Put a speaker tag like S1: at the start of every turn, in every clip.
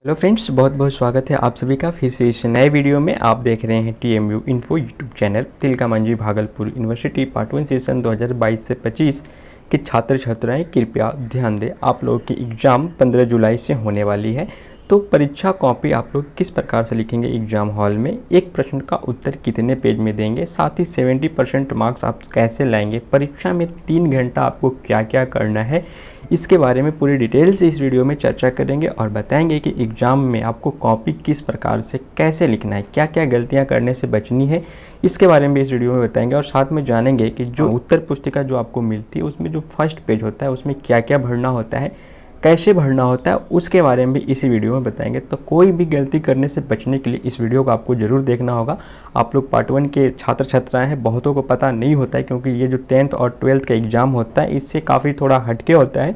S1: Hello friends, बहुत बहुत स्वागत है आप सभी का फिर से इस नए वीडियो में। आप देख रहे हैं TMU info YouTube channel. Tilka Manjhi Bhagalpur university part 1 session 2022 से 25 के छात्र छात्राएं कृपया ध्यान दें। आप लोगों की एग्ज़ाम 15 जुलाई से होने वाली है। तो परीक्षा कॉपी आप लोग किस प्रकार से लिखेंगे एग्ज़ाम हॉल में, एक प्रश्न का उत्तर कितने पेज में देंगे, साथ ही 70% मार्क्स आप कैसे लाएंगे, परीक्षा में 3 घंटा आपको क्या क्या करना है, इसके बारे में पूरी डिटेल से इस वीडियो में चर्चा करेंगे और बताएंगे कि एग्ज़ाम में आपको कॉपी किस प्रकार से कैसे लिखना है, क्या क्या गलतियां करने से बचनी है, इसके बारे में इस वीडियो में बताएंगे। और साथ में जानेंगे कि जो उत्तर पुस्तिका जो आपको मिलती है उसमें जो फर्स्ट पेज होता है उसमें क्या क्या भरना होता है, कैसे भरना होता है, उसके बारे में भी इसी वीडियो में बताएंगे। तो कोई भी गलती करने से बचने के लिए इस वीडियो को आपको ज़रूर देखना होगा। आप लोग पार्ट 1 के छात्र छात्राएं हैं, बहुतों को पता नहीं होता है क्योंकि ये जो 10th और 12th का एग्ज़ाम होता है इससे काफ़ी थोड़ा हटके होता है।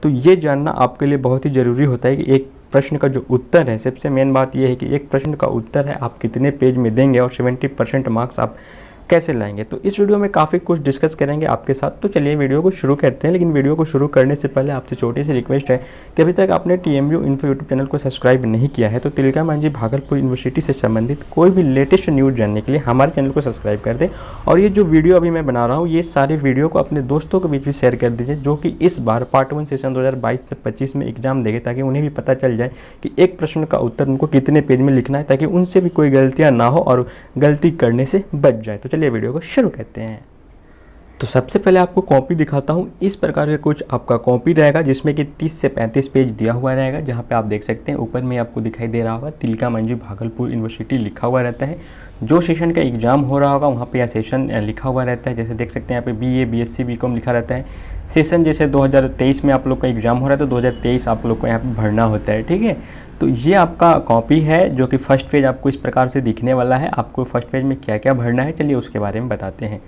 S1: तो ये जानना आपके लिए बहुत ही ज़रूरी होता है कि एक प्रश्न का जो उत्तर है, सबसे मेन बात ये है कि एक प्रश्न का उत्तर है आप कितने पेज में देंगे और 70% मार्क्स आप कैसे लाएंगे। तो इस वीडियो में काफ़ी कुछ डिस्कस करेंगे आपके साथ। तो चलिए वीडियो को शुरू करते हैं। लेकिन वीडियो को शुरू करने से पहले आपसे छोटी सी रिक्वेस्ट है कि अभी तक आपने TMU इन्फो यूट्यूब चैनल को सब्सक्राइब नहीं किया है तो तिलका मांझी भागलपुर यूनिवर्सिटी से संबंधित कोई भी लेटेस्ट न्यूज़ जानने के लिए हमारे चैनल को सब्सक्राइब कर दें। और ये जो वीडियो अभी मैं बना रहा हूँ ये सारे वीडियो को अपने दोस्तों के बीच भी शेयर कर दीजिए जो कि इस बार पार्ट 1 सेशन 2022 से 25 में एग्जाम देंगे, ताकि उन्हें भी पता चल जाए कि एक प्रश्न का उत्तर उनको कितने पेज में लिखना है, ताकि उनसे भी कोई गलतियाँ ना हो और गलती करने से बच जाए। तो चलिए वीडियो को शुरू कहते हैं। तो सबसे पहले आपको कॉपी दिखाता हूँ। इस प्रकार का कुछ आपका कॉपी रहेगा जिसमें कि 30 से 35 पेज दिया हुआ रहेगा, जहाँ पे आप देख सकते हैं ऊपर में आपको दिखाई दे रहा होगा तिलका मांझी भागलपुर यूनिवर्सिटी लिखा हुआ रहता है। जो सेशन का एग्जाम हो रहा होगा वहाँ पे यह सेशन लिखा हुआ रहता है। जैसे देख सकते हैं यहाँ पे BA BSc BCom लिखा रहता है। सेशन जैसे 2023 में आप लोग का एग्जाम हो रहा है तो 2023 आप लोग को यहाँ पे भरना होता है, ठीक है। तो ये आपका कॉपी है जो कि फर्स्ट पेज आपको इस प्रकार से दिखने वाला है। आपको फर्स्ट पेज में क्या क्या भरना है चलिए उसके बारे में बताते हैं।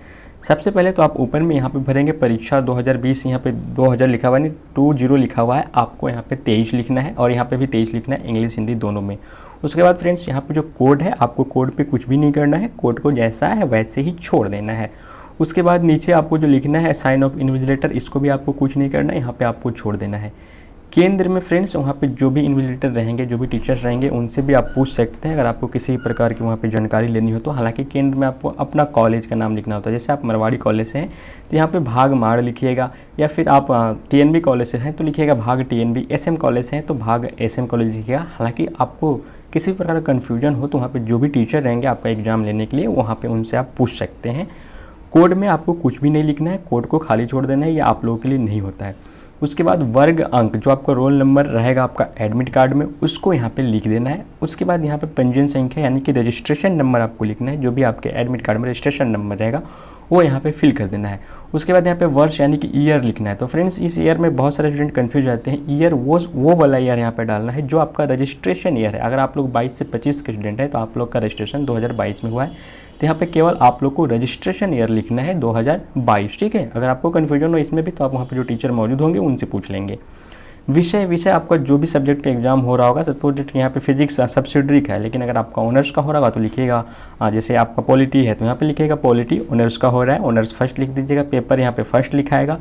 S1: सबसे पहले तो आप ऊपर में यहाँ पे भरेंगे परीक्षा 2020, यहाँ पे 2000 लिखा हुआ है, 20 लिखा हुआ है, आपको यहाँ पे 23 लिखना है और यहाँ पे भी 23 लिखना है, इंग्लिश हिंदी दोनों में। उसके बाद फ्रेंड्स यहाँ पे जो कोड है आपको कोड पे कुछ भी नहीं करना है, कोड को जैसा है वैसे ही छोड़ देना है। उसके बाद नीचे आपको जो लिखना है साइन ऑफ इन्विजिलेटर, इसको भी आपको कुछ नहीं करना है, यहाँ पे आपको छोड़ देना है। केंद्र में फ्रेंड्स वहाँ पे जो भी इन्विजिलेटर रहेंगे, जो भी टीचर्स रहेंगे उनसे भी आप पूछ सकते हैं अगर आपको किसी प्रकार की वहाँ पे जानकारी लेनी हो तो। हालांकि केंद्र में आपको अपना कॉलेज का नाम लिखना होता है। जैसे आप मरवाड़ी कॉलेज से हैं तो यहाँ पे भाग माड़ लिखिएगा, या फिर आप TNB कॉलेज से हैं तो लिखिएगा भाग TNB, SM कॉलेज से हैं तो भाग SM कॉलेज लिखिएगा। हालाँकि आपको किसी प्रकार का कन्फ्यूजन हो तो वहाँ पर जो भी टीचर रहेंगे आपका एग्ज़ाम लेने के लिए वहाँ पर उनसे आप पूछ सकते हैं। कोड में आपको कुछ भी नहीं लिखना है, कोड को खाली छोड़ देना है, ये आप लोगों के लिए नहीं होता है। उसके बाद वर्ग अंक जो आपका रोल नंबर रहेगा आपका एडमिट कार्ड में उसको यहाँ पे लिख देना है। उसके बाद यहाँ पे पंजीयन संख्या यानी कि रजिस्ट्रेशन नंबर आपको लिखना है, जो भी आपके एडमिट कार्ड में रजिस्ट्रेशन नंबर रहेगा वो यहाँ पे फिल कर देना है। उसके बाद यहाँ पे वर्ष यानी कि ईयर लिखना है। तो फ्रेंड्स इस ईयर में बहुत सारे स्टूडेंट कन्फ्यूज जाते हैं। ईयर वो वाला ईयर यहाँ पे डालना है जो आपका रजिस्ट्रेशन ईयर है। अगर आप लोग 22 से 25 के स्टूडेंट हैं तो आप लोग का रजिस्ट्रेशन 2022 में हुआ है, तो यहाँ पे केवल आप लोग को रजिस्ट्रेशन ईयर लिखना है 2022, ठीक है। अगर आपको कन्फ्यूजन हो इसमें भी तो आप वहाँ पे जो टीचर मौजूद होंगे उनसे पूछ लेंगे। विषय आपका जो भी सब्जेक्ट का एग्जाम हो रहा होगा, सपोज यहाँ पे फिजिक्स सब्सिडरी का है, लेकिन अगर आपका ऑनर्स का हो रहा होगा तो लिखिएगा जैसे आपका पॉलिटी है तो यहाँ पे लिखिएगा पॉलिटी, ऑनर्स का हो रहा है ऑनर्स फर्स्ट लिख दीजिएगा, पेपर यहाँ पे फर्स्ट लिखाएगा।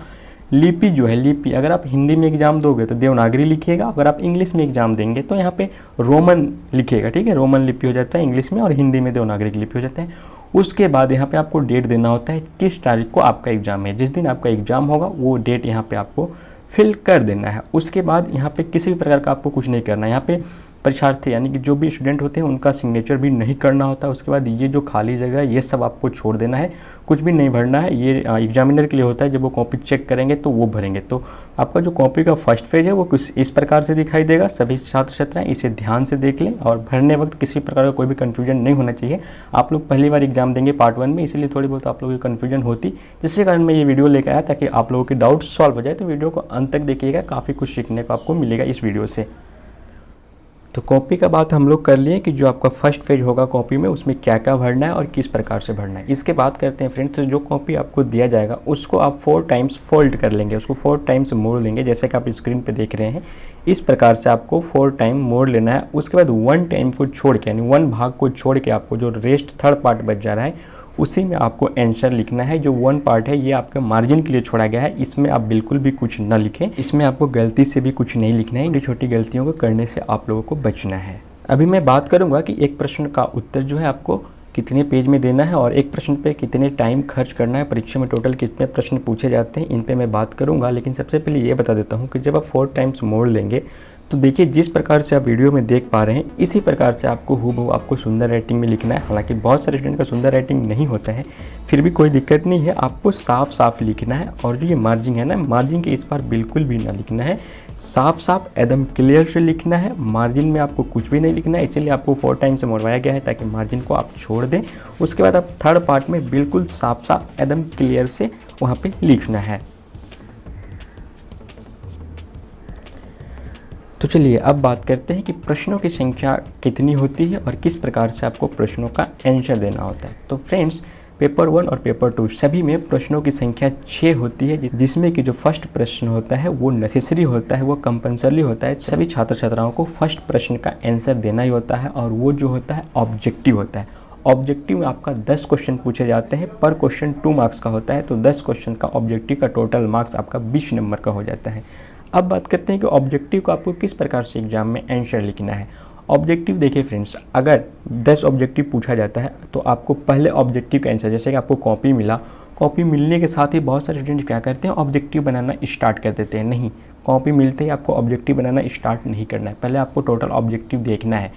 S1: लिपि जो है लिपि, अगर आप हिंदी में एग्जाम दोगे तो देवनागरी लिखिएगा, अगर आप इंग्लिश में एग्जाम देंगे तो यहाँ पे रोमन लिखिएगा, ठीक है। रोमन लिपि हो जाता है इंग्लिश में और हिंदी में देवनागरी की लिपि हो जाता है। उसके बाद यहाँ पे आपको डेट देना होता है किस तारीख को आपका एग्जाम है, जिस दिन आपका एग्जाम होगा वो डेट यहाँ पे आपको फिल कर देना है। उसके बाद यहाँ पे किसी भी प्रकार का आपको कुछ नहीं करना है। यहाँ पे परीक्षार्थी यानी कि जो भी स्टूडेंट होते हैं उनका सिग्नेचर भी नहीं करना होता है। उसके बाद ये जो खाली जगह है ये सब आपको छोड़ देना है, कुछ भी नहीं भरना है। ये एग्जामिनर के लिए होता है, जब वो कॉपी चेक करेंगे तो वो भरेंगे। तो आपका जो कॉपी का फर्स्ट पेज है वो कुछ इस प्रकार से दिखाई देगा। सभी छात्र छात्राएं इसे ध्यान से देख लें और भरने वक्त किसी प्रकार का कोई भी कन्फ्यूजन नहीं होना चाहिए। आप लोग पहली बार एग्जाम देंगे पार्ट 1 में, इसलिए थोड़ी बहुत आप लोगों की कन्फ्यूजन होती, जिसके कारण मैं ये वीडियो लेकर आया ताकि आप लोगों के डाउट सॉल्व हो जाए। तो वीडियो को अंत तक देखिएगा, काफ़ी कुछ सीखने को आपको मिलेगा इस वीडियो से। तो कॉपी का बात हम लोग कर लिए कि जो आपका फर्स्ट पेज होगा कॉपी में उसमें क्या क्या भरना है और किस प्रकार से भरना है। इसके बाद करते हैं फ्रेंड्स, तो जो कॉपी आपको दिया जाएगा उसको आप 4 टाइम्स फोल्ड कर लेंगे, उसको 4 टाइम्स मोड़ लेंगे, जैसे कि आप स्क्रीन पे देख रहे हैं। इस प्रकार से आपको 4 टाइम मोड़ लेना है। उसके बाद 1 टाइम को छोड़ के यानी 1 भाग को छोड़ के आपको जो रेस्ट थर्ड पार्ट बच जा रहा है उसी में आपको आंसर लिखना है। जो 1 पार्ट है ये आपका मार्जिन के लिए छोड़ा गया है, इसमें आप बिल्कुल भी कुछ ना लिखें। इसमें आपको गलती से भी कुछ नहीं लिखना है, छोटी छोटी गलतियों को करने से आप लोगों को बचना है। अभी मैं बात करूंगा कि एक प्रश्न का उत्तर जो है आपको कितने पेज में देना है और एक प्रश्न पे कितने टाइम खर्च करना है, परीक्षा में टोटल कितने प्रश्न पूछे जाते हैं, इन पे मैं बात करूंगा। लेकिन सबसे पहले ये बता देता हूँ कि जब आप 4 टाइम्स मोड़ लेंगे तो देखिए जिस प्रकार से आप वीडियो में देख पा रहे हैं इसी प्रकार से आपको हूबहू आपको सुंदर राइटिंग में लिखना है। हालांकि बहुत सारे स्टूडेंट का सुंदर राइटिंग नहीं होता है, फिर भी कोई दिक्कत नहीं है, आपको साफ साफ लिखना है। और जो ये मार्जिन है ना, मार्जिन के इस बार बिल्कुल भी ना लिखना है, साफ साफ एकदम क्लियर से लिखना है। मार्जिन में आपको कुछ भी नहीं लिखना है, इसलिए आपको 4 टाइम से मोड़वाया गया है ताकि मार्जिन को आप छोड़ दें। उसके बाद आप 3rd पार्ट में बिल्कुल साफ साफ एकदम क्लियर से वहाँ पे लिखना है। तो चलिए अब बात करते हैं कि प्रश्नों की संख्या कितनी होती है और किस प्रकार से आपको प्रश्नों का आंसर देना होता है। तो फ्रेंड्स, पेपर 1 और पेपर 2 सभी में प्रश्नों की संख्या 6 होती है, जिसमें कि जो फर्स्ट प्रश्न होता है वो नेसेसरी होता है, वो कंपल्सरी होता है। सभी छात्र छात्राओं को फर्स्ट प्रश्न का आंसर देना ही होता है और वो जो होता है ऑब्जेक्टिव होता है। ऑब्जेक्टिव में आपका 10 क्वेश्चन पूछे जाते हैं, पर क्वेश्चन 2 मार्क्स का होता है। तो 10 क्वेश्चन का ऑब्जेक्टिव का टोटल मार्क्स आपका 20 नंबर का हो जाता है। अब बात करते हैं कि ऑब्जेक्टिव को आपको किस प्रकार से एग्जाम में आंसर लिखना है। ऑब्जेक्टिव देखिए फ्रेंड्स, अगर 10 ऑब्जेक्टिव पूछा जाता है तो आपको पहले ऑब्जेक्टिव का आंसर, जैसे कि आपको कॉपी मिला, कॉपी मिलने के साथ ही बहुत सारे स्टूडेंट क्या करते हैं, ऑब्जेक्टिव बनाना स्टार्ट कर देते हैं। नहीं, कॉपी मिलते ही आपको ऑब्जेक्टिव बनाना स्टार्ट नहीं करना है, पहले आपको टोटल ऑब्जेक्टिव देखना है।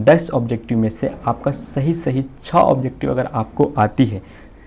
S1: 10 ऑब्जेक्टिव में से आपका सही 6 ऑब्जेक्टिव अगर आपको आती है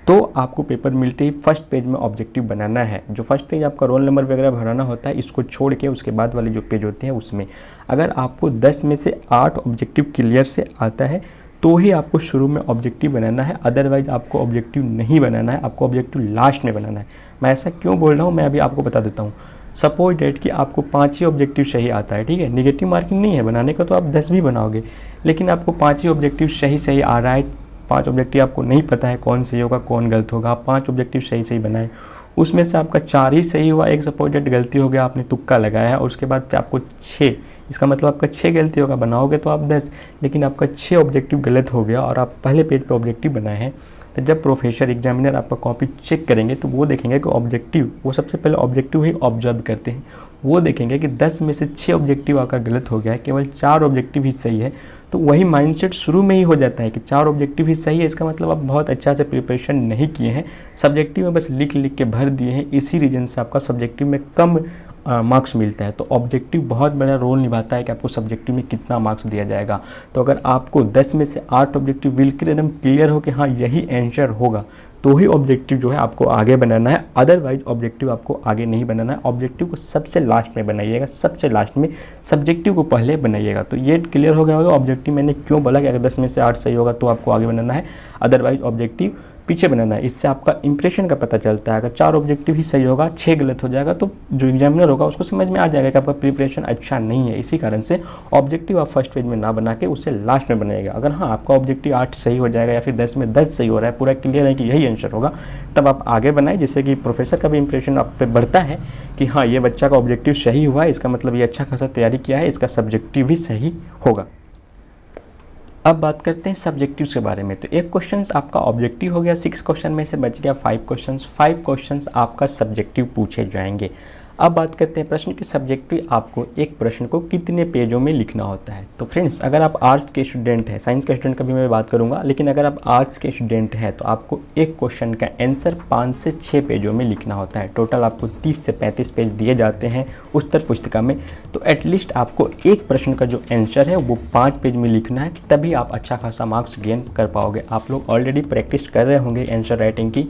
S1: तो आपको पेपर मिलते ही फर्स्ट पेज में ऑब्जेक्टिव बनाना है। जो फर्स्ट पेज आपका रोल नंबर वगैरह भराना होता है, इसको छोड़ के उसके बाद वाले जो पेज होते हैं उसमें अगर आपको 10 में से 8 ऑब्जेक्टिव क्लियर से आता है तो ही आपको शुरू में ऑब्जेक्टिव बनाना है, अदरवाइज आपको ऑब्जेक्टिव नहीं बनाना है, आपको ऑब्जेक्टिव लास्ट में बनाना है। मैं ऐसा क्यों बोल रहा हूँ, मैं अभी आपको बता देता हूँ। सपोज डेट कि आपको 5 ही ऑब्जेक्टिव सही आता है, ठीक है, निगेटिव मार्किंग नहीं है, बनाने का तो आप 10 भी बनाओगे, लेकिन आपको 5 ही ऑब्जेक्टिव सही आ रहा है। 5 ऑब्जेक्टिव आपको नहीं पता है कौन सही होगा कौन गलत होगा, आप 5 ऑब्जेक्टिव सही बनाए, उसमें से आपका 4 ही सही हुआ, एक सपोज डेट गलती हो गया, आपने तुक्का लगाया है, और उसके बाद आपको 6, इसका मतलब आपका 6 गलती होगा, बनाओगे तो आप 10, लेकिन आपका 6 ऑब्जेक्टिव गलत हो गया और आप पहले पेज पे ऑब्जेक्टिव बनाए हैं। तो जब प्रोफेसर एग्जामिनर आपका कॉपी चेक करेंगे तो वो देखेंगे कि ऑब्जेक्टिव, वो सबसे पहले ऑब्जेक्टिव ही ऑब्जर्व करते हैं, वो देखेंगे कि 10 में से 6 ऑब्जेक्टिव आपका गलत हो गया है, केवल 4 ऑब्जेक्टिव ही सही है। तो वही माइंडसेट शुरू में ही हो जाता है कि 4 ऑब्जेक्टिव ही सही है, इसका मतलब आप बहुत अच्छा से प्रिपरेशन नहीं किए हैं, सब्जेक्टिव में बस लिख के भर दिए हैं, इसी रीजन से आपका सब्जेक्टिव में कम मार्क्स मिलता है। तो ऑब्जेक्टिव बहुत बड़ा रोल निभाता है कि आपको सब्जेक्टिव में कितना मार्क्स दिया जाएगा। तो अगर आपको 10 में से 8 ऑब्जेक्टिव बिल्कुल एकदम क्लियर हो कि हाँ यही आंसर होगा, तो ही ऑब्जेक्टिव जो है आपको आगे बनाना है, अदरवाइज ऑब्जेक्टिव आपको आगे नहीं बनाना है। ऑब्जेक्टिव को सबसे लास्ट में बनाइएगा, सबसे लास्ट में, सब्जेक्टिव को पहले बनाइएगा। तो ये क्लियर हो गया होगा ऑब्जेक्टिव मैंने क्यों बोला कि अगर 10 में से 8 सही होगा तो आपको आगे बनाना है, अदरवाइज ऑब्जेक्टिव पीछे बनाना है। इससे आपका इंप्रेशन का पता चलता है, अगर 4 ऑब्जेक्टिव ही सही होगा 6 गलत हो जाएगा तो जो एग्जामिनर होगा उसको समझ में आ जाएगा कि आपका प्रिपरेशन अच्छा नहीं है। इसी कारण से ऑब्जेक्टिव आप फर्स्ट पेज में ना बना के उसे लास्ट में बनाएगा। अगर हाँ आपका ऑब्जेक्टिव 8 सही हो जाएगा या फिर 10 में 10 सही हो रहा है, पूरा क्लियर है कि यही आंसर होगा, तब आप आगे बनाए, जिससे कि प्रोफेसर का भी इंप्रेशन आप पे बढ़ता है कि हाँ ये बच्चा का ऑब्जेक्टिव सही हुआ है, इसका मतलब ये अच्छा खासा तैयारी किया है, इसका सब्जेक्टिव भी सही होगा। अब बात करते हैं सब्जेक्टिव्स के बारे में। तो एक क्वेश्चन आपका ऑब्जेक्टिव हो गया, 6 क्वेश्चन में से बच गया 5 क्वेश्चन, 5 क्वेश्चन आपका सब्जेक्टिव पूछे जाएंगे। अब बात करते हैं प्रश्न के सब्जेक्टिव आपको एक प्रश्न को कितने पेजों में लिखना होता है। तो फ्रेंड्स अगर आप आर्ट्स के स्टूडेंट हैं, साइंस के स्टूडेंट का भी मैं बात करूंगा, लेकिन अगर आप आर्ट्स के स्टूडेंट हैं तो आपको एक क्वेश्चन का आंसर 5 से 6 पेजों में लिखना होता है। टोटल आपको 30 से 35 पेज दिए जाते हैं उत्तर पुस्तिका में, तो एटलीस्ट आपको एक प्रश्न का जो आंसर है वो 5 पेज में लिखना है, तभी आप अच्छा खासा मार्क्स गेन कर पाओगे। आप लोग ऑलरेडी प्रैक्टिस कर रहे होंगे आंसर राइटिंग की,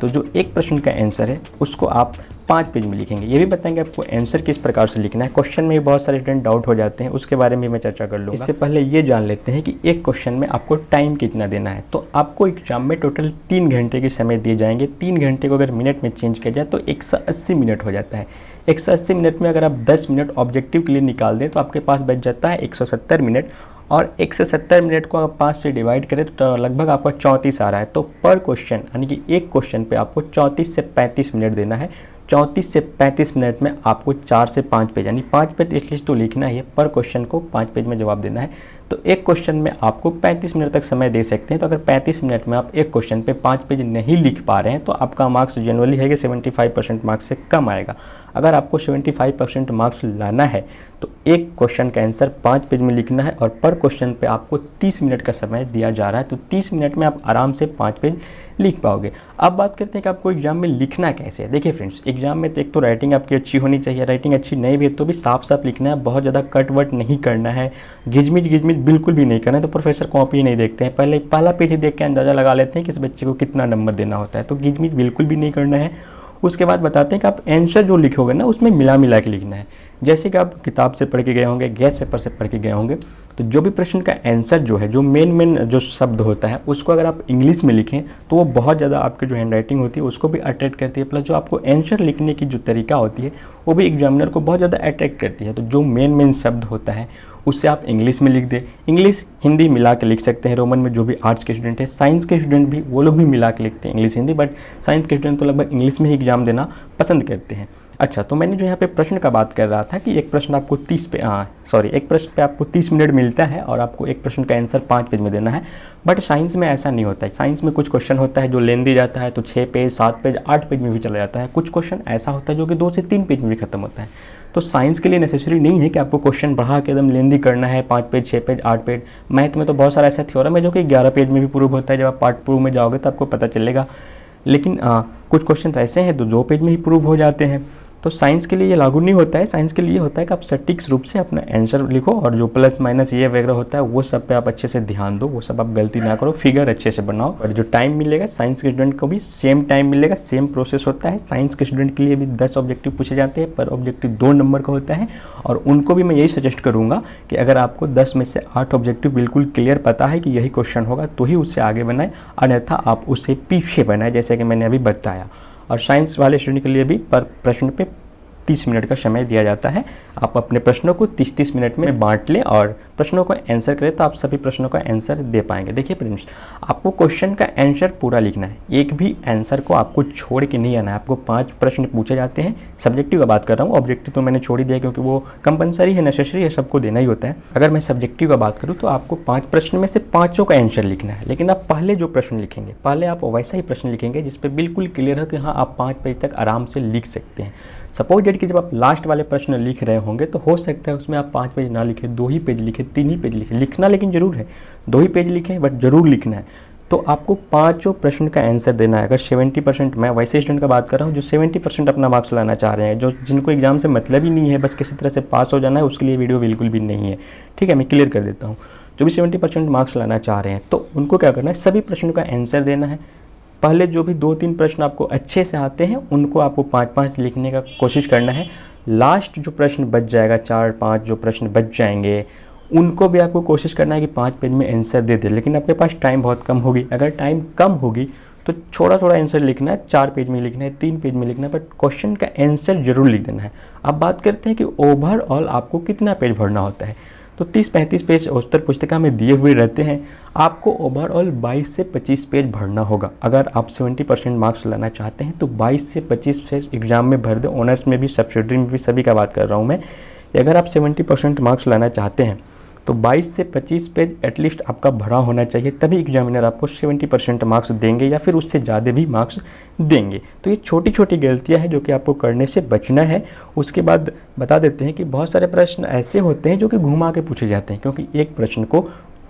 S1: तो जो एक प्रश्न का आंसर है उसको आप 5 पेज में लिखेंगे। ये भी बताएंगे आपको आंसर किस प्रकार से लिखना है। क्वेश्चन में भी बहुत सारे स्टूडेंट डाउट हो जाते हैं, उसके बारे में मैं चर्चा कर लूँगा। इससे पहले ये जान लेते हैं कि एक क्वेश्चन में आपको टाइम कितना देना है। तो आपको एग्जाम में टोटल 3 घंटे के समय दिए जाएंगे। 3 घंटे को अगर मिनट में चेंज किया जाए तो 180 मिनट हो जाता है। 180 मिनट में अगर आप 10 मिनट ऑब्जेक्टिव के लिए निकाल दें तो आपके पास बच जाता है 170 मिनट, और 170 मिनट को आप 5 से डिवाइड करें तो लगभग आपका 34 आ रहा है। तो पर क्वेश्चन यानी कि एक क्वेश्चन पे आपको 34 से 35 मिनट देना है। 34 से 35 मिनट में आपको 4 से 5 पेज यानी 5 पेज एटलीस्ट तो लिखना ही है। पर क्वेश्चन को 5 पेज में जवाब देना है। तो एक क्वेश्चन में आपको 35 मिनट तक समय दे सकते हैं। तो अगर 35 मिनट में आप एक क्वेश्चन पे 5 पेज नहीं लिख पा रहे हैं तो आपका मार्क्स जनरली है कि 75% मार्क्स से कम आएगा। अगर आपको 75% मार्क्स लाना है तो एक क्वेश्चन का आंसर 5 पेज में लिखना है और पर क्वेश्चन पे आपको 30 मिनट का समय दिया जा रहा है। तो 30 मिनट में आप आराम से 5 पेज लिख पाओगे। अब बात करते हैं कि आपको एग्जाम में लिखना कैसे है। देखिए फ्रेंड्स, एग्जाम में तो एक तो राइटिंग आपकी अच्छी होनी चाहिए, राइटिंग अच्छी नहीं भी है तो भी साफ साफ लिखना है, बहुत ज़्यादा कट वट नहीं करना है, घिचमिच बिल्कुल भी नहीं करना है। तो प्रोफेसर कॉपी नहीं देखते हैं, पहला पेज ही देख के अंदाज़ा लगा लेते हैं कि इस बच्चे को कितना नंबर देना होता है। तो घिचमिच बिल्कुल भी नहीं करना है। उसके बाद बताते हैं कि आप आंसर जो लिखोगे ना उसमें मिला के लिखना है। जैसे कि आप किताब से पढ़ के गए होंगे, गैस पेपर से पढ़ के गए होंगे, तो जो भी प्रश्न का आंसर जो है, जो मेन जो शब्द होता है उसको अगर आप इंग्लिश में लिखें तो वो बहुत ज़्यादा आपकी जो हैंडराइटिंग होती है उसको भी अट्रैक्ट करती है। प्लस जो आपको आंसर लिखने की जो तरीका होती है वो भी एग्जामिनर को बहुत ज़्यादा अट्रैक्ट करती है। तो जो मेन शब्द होता है उससे आप इंग्लिश में लिख दें। इंग्लिश हिंदी मिला के लिख सकते हैं। रोमन में जो भी आर्ट्स के स्टूडेंट है, साइंस के स्टूडेंट भी, वो लोग भी मिला के लिखते हैं इंग्लिश हिंदी, बट साइंस के स्टूडेंट तो लगभग इंग्लिश में ही एग्जाम देना पसंद करते हैं। अच्छा, तो मैंने जो यहाँ पे प्रश्न का बात कर रहा था कि एक प्रश्न आपको एक प्रश्न पे आपको 30 मिनट मिलता है और आपको एक प्रश्न का आंसर 5 पेज में देना है। बट साइंस में ऐसा नहीं होता है। साइंस में कुछ क्वेश्चन होता है जो लेंदी जाता है, तो 6 पेज, 7 पेज, 8 पेज में भी चला जाता है। कुछ क्वेश्चन ऐसा होता है जो कि 2 से 3 पेज में भी खत्म होता है। तो साइंस के लिए नेसेसरी नहीं है कि आपको क्वेश्चन बढ़ा के एकदम लेंदी करना है, 5 पेज, 6 पेज, 8 पेज। मैथ में तो बहुत सारा ऐसा थ्योरम है जो कि 11 पेज में भी प्रूव होता है। जब आप पार्ट प्रूव में जाओगे तो आपको पता चलेगा। लेकिन कुछ क्वेश्चन ऐसे हैं जो 2 पेज में ही प्रूव हो जाते हैं। तो साइंस के लिए ये लागू नहीं होता है। साइंस के लिए होता है कि आप सटीक रूप से अपना आंसर लिखो और जो प्लस माइनस ये वगैरह होता है वो सब पे आप अच्छे से ध्यान दो, वो सब आप गलती ना करो, फिगर अच्छे से बनाओ। और जो टाइम मिलेगा साइंस के स्टूडेंट को भी सेम टाइम मिलेगा, सेम प्रोसेस होता है। साइंस के स्टूडेंट के लिए भी 10 ऑब्जेक्टिव पूछे जाते हैं, पर ऑब्जेक्टिव 2 नंबर का होता है। और उनको भी मैं यही सजेस्ट करूँगा कि अगर आपको 10 में से 8 ऑब्जेक्टिव बिल्कुल क्लियर पता है कि यही क्वेश्चन होगा तो ही उससे आगे बनाए, अन्यथा आप उससे पीछे बनाए, जैसे कि मैंने अभी बताया। और साइंस वाले स्टूडेंट के लिए भी पर प्रश्न पे 30 मिनट का समय दिया जाता है। आप अपने प्रश्नों को 30-30 मिनट में बांट लें और प्रश्नों को आंसर करें तो आप सभी प्रश्नों का आंसर दे पाएंगे। देखिए फ्रेंड्स, आपको क्वेश्चन का आंसर पूरा लिखना है, एक भी आंसर को आपको छोड़ के नहीं आना है। आपको 5 प्रश्न पूछे जाते हैं। सब्जेक्टिव का बात कर रहा हूँ, ऑब्जेक्टिव तो मैंने छोड़ ही दिया क्योंकि वो कंपलसरी है, नेसेसरी है, सबको देना ही होता है। अगर मैं सब्जेक्टिव का बात करूँ तो आपको 5 प्रश्न में से 5 का आंसर लिखना है। लेकिन आप पहले जो प्रश्न लिखेंगे, पहले आप वैसा ही प्रश्न लिखेंगे जिस पर बिल्कुल क्लियर है कि हाँ आप 5 पेज तक आराम से लिख सकते हैं। सपोज डेट कि जब आप लास्ट वाले प्रश्न लिख रहे होंगे तो हो सकता है उसमें आप 5 पेज ना लिखें, 2 ही पेज लिखें, 3 ही पेज लिखें। लिखना लेकिन जरूर है, 2 ही पेज लिखें बट जरूर लिखना है। तो आपको 5 प्रश्न का आंसर देना है। अगर 70%, मैं वैसे स्टूडेंट का बात कर रहा हूँ जो 70% अपना मार्क्स लाना चाह रहे हैं, जो जिनको एग्जाम से मतलब ही नहीं है, बस किसी तरह से पास हो जाना है, उसके लिए वीडियो बिल्कुल भी नहीं है। ठीक है, मैं क्लियर कर देता हूँ। जो भी 70% मार्क्स लाना चाह रहे हैं तो उनको क्या करना है, सभी प्रश्नों का आंसर देना है। पहले जो भी 2-3 प्रश्न आपको अच्छे से आते हैं उनको आपको 5-5 लिखने का कोशिश करना है। लास्ट जो प्रश्न बच जाएगा, 4-5 जो प्रश्न बच जाएंगे, उनको भी आपको कोशिश करना है कि 5 पेज में आंसर दे दे। लेकिन आपके पास टाइम बहुत कम होगी। अगर टाइम कम होगी तो थोड़ा आंसर लिखना है, 4 पेज में लिखना है, 3 पेज में लिखना है, बट क्वेश्चन का आंसर जरूर लिख देना है। अब बात करते हैं कि ओवरऑल आपको कितना पेज भरना होता है। तो 30-35 पेज उत्तर पुस्तिका में दिए हुए रहते हैं। आपको ओवरऑल 22 से 25 पेज भरना होगा। अगर आप 70% मार्क्स लाना चाहते हैं तो 22 से 25 पेज एग्जाम में भर दें। ऑनर्स में भी, सब्सिडरी में भी, सभी का बात कर रहा हूँ मैं। अगर आप 70% मार्क्स लाना चाहते हैं तो 22 से 25 पेज एटलीस्ट आपका भरा होना चाहिए, तभी एग्जामिनर आपको 70% मार्क्स देंगे या फिर उससे ज़्यादा भी मार्क्स देंगे। तो ये छोटी छोटी गलतियां हैं जो कि आपको करने से बचना है। उसके बाद बता देते हैं कि बहुत सारे प्रश्न ऐसे होते हैं जो कि घुमा के पूछे जाते हैं, क्योंकि एक प्रश्न को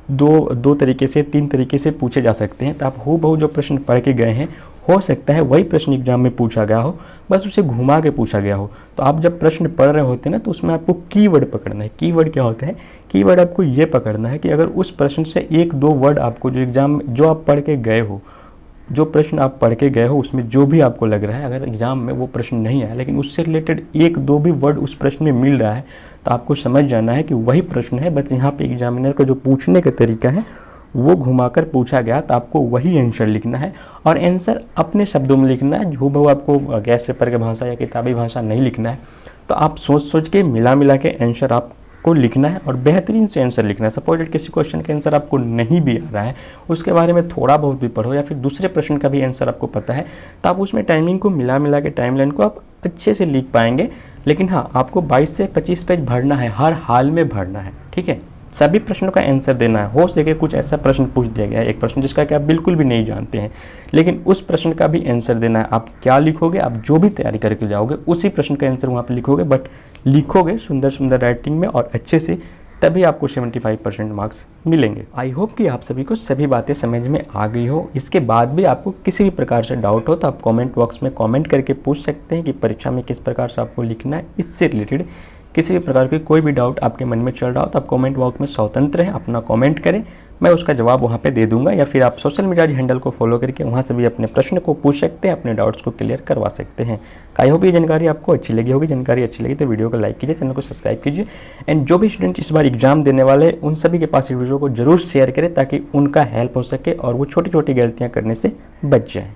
S1: दो तरीके से, 3 तरीके से पूछे जा सकते हैं। तो आप हूबहू जो प्रश्न पढ़ के गए हैं, हो सकता है वही प्रश्न एग्जाम में पूछा गया हो, बस उसे घुमा के पूछा गया हो। तो आप जब प्रश्न पढ़ रहे होते हैं ना तो उसमें आपको कीवर्ड पकड़ना है। कीवर्ड क्या होता है? कीवर्ड आपको ये पकड़ना है कि अगर उस प्रश्न से 1-2 वर्ड आपको जो एग्जाम में जो आप पढ़ के गए हो, जो प्रश्न आप पढ़ के गए हो उसमें जो भी आपको लग रहा है, अगर एग्जाम में वो प्रश्न नहीं आया लेकिन उससे रिलेटेड 1-2 भी वर्ड उस प्रश्न में मिल रहा है तो आपको समझ जाना है कि वही प्रश्न है, बस यहाँ पे एग्जामिनर का जो पूछने का तरीका है वो घुमाकर पूछा गया। तो आपको वही आंसर लिखना है और आंसर अपने शब्दों में लिखना है। हूबहू आपको गैस पेपर की भाषा या किताबी भाषा नहीं लिखना है। तो आप सोच सोच के मिला के आंसर आप को लिखना है और बेहतरीन से आंसर लिखना है। सपोज किसी क्वेश्चन का आंसर आपको नहीं भी आ रहा है, उसके बारे में थोड़ा बहुत भी पढ़ो या फिर दूसरे प्रश्न का भी आंसर आपको पता है, तो आप उसमें टाइमिंग को मिला के टाइमलाइन को आप अच्छे से लिख पाएंगे। लेकिन हाँ, आपको 22 से 25 पेज भरना है, हर हाल में भरना है, ठीक है। सभी प्रश्नों का आंसर देना है। हो सके कुछ ऐसा प्रश्न पूछ दिया गया है, एक प्रश्न जिसका कि आप बिल्कुल भी नहीं जानते हैं, लेकिन उस प्रश्न का भी आंसर देना है। आप क्या लिखोगे, आप जो भी तैयारी करके जाओगे उसी प्रश्न का आंसर वहाँ पे लिखोगे, बट लिखोगे सुंदर सुंदर राइटिंग में और अच्छे से, तभी आपको 75% मार्क्स मिलेंगे। आई होप कि आप सभी को सभी बातें समझ में आ गई हो। इसके बाद भी आपको किसी भी प्रकार से डाउट हो तो आप कमेंट बॉक्स में कमेंट करके पूछ सकते हैं कि परीक्षा में किस प्रकार से आपको लिखना है। इससे रिलेटेड किसी भी प्रकार की कोई भी डाउट आपके मन में चल रहा हो तो आप कमेंट बॉक्स में स्वतंत्र हैं, अपना कमेंट करें, मैं उसका जवाब वहाँ पे दे दूंगा। या फिर आप सोशल मीडिया हैंडल को फॉलो करके वहाँ से भी अपने प्रश्न को पूछ सकते हैं, अपने डाउट्स को क्लियर करवा सकते हैं। आई होप ये जानकारी आपको अच्छी लगी होगी। जानकारी अच्छी लगी तो वीडियो को लाइक कीजिए, चैनल को सब्सक्राइब कीजिए, एंड जो भी स्टूडेंट इस बार एग्जाम देने वाले उन सभी के पास इस वीडियो को जरूर शेयर करें ताकि उनका हेल्प हो सके और वो छोटी छोटी गलतियाँ करने से बच जाएँ।